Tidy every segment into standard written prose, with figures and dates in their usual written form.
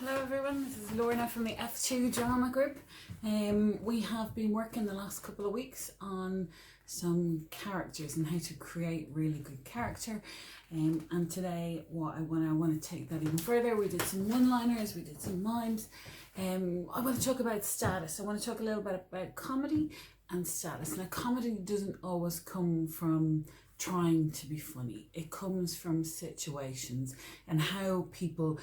Hello everyone, this is Lorna from the F2 drama group. We have been working the last couple of weeks on some characters and how to create really good character. And today I want to take that even further. We did some one-liners, we did some mimes. I want to talk about status. I want to talk a little bit about comedy and status. Now, comedy doesn't always come from trying to be funny. It comes from situations and how people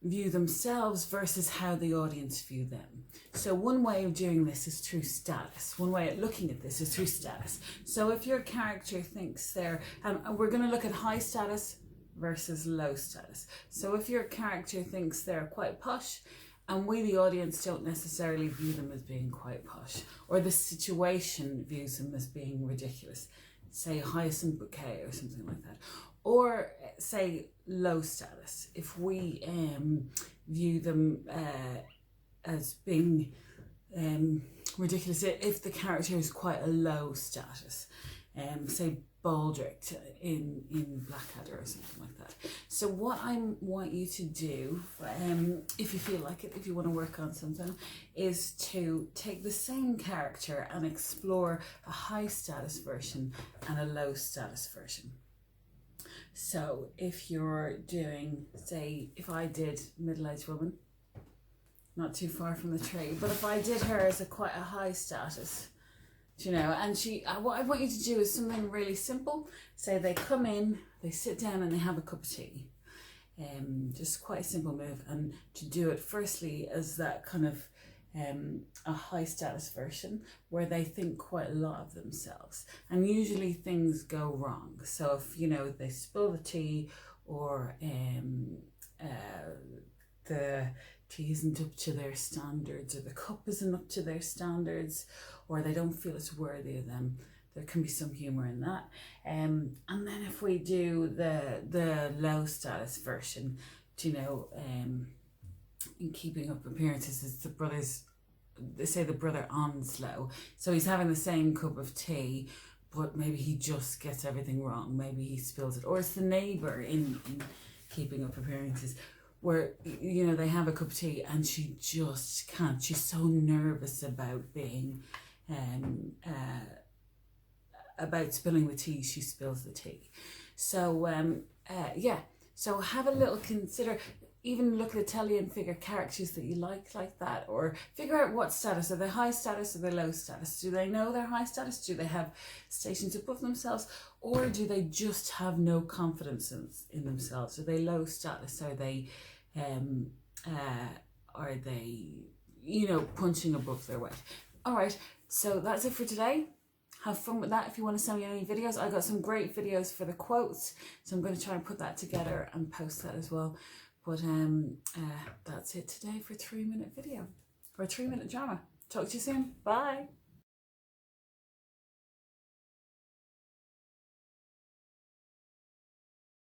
view themselves versus how the audience view them. So one way of doing this is through status. One way of looking at this is through status. So if your character thinks they're, and we're going to look at high status versus low status. So if your character thinks they're quite posh, and we, the audience, don't necessarily view them as being quite posh, or the situation views them as being ridiculous, say hyacinth bouquet or something like that. Or say low status, if we view them as being ridiculous, if the character is quite a low status, say Baldric in Blackadder or something like that. So what I want you to do, if you feel like it, if you want to work on something, is to take the same character and explore a high status version and a low status version. So if you're doing, say, if I did middle-aged woman, not too far from the tree, but if I did her as quite a high status, you know, and what I want you to do is something really simple. Say they come in, they sit down and they have a cup of tea. Just quite a simple move, and to do it firstly as that kind of a high status version where they think quite a lot of themselves, and usually things go wrong. So if, you know, they spill the tea, or the tea isn't up to their standards, or the cup isn't up to their standards, or they don't feel it's worthy of them, there can be some humor in that. And then if we do the low status version, you know, in keeping up appearances, it's the brothers, they say the brother Onslow. So he's having the same cup of tea, but maybe he just gets everything wrong. Maybe he spills it. Or it's the neighbour in keeping up appearances, where, you know, they have a cup of tea and she just can't. She's so nervous about being, about spilling the tea, she spills the tea. So, yeah. So have a little consider. Even look at Italian figure characters that you like that, or figure out what status. Are they high status or they low status? Do they know they're high status? Do they have stations above themselves? Or do they just have no confidence in themselves? Are they low status? Are they, you know, punching above their weight? All right, so that's it for today. Have fun with that. If you want to send me any videos, I got some great videos for the quotes, so I'm going to try and put that together and post that as well. But that's it today for a 3-minute video, or a 3-minute drama. Talk to you soon. Bye.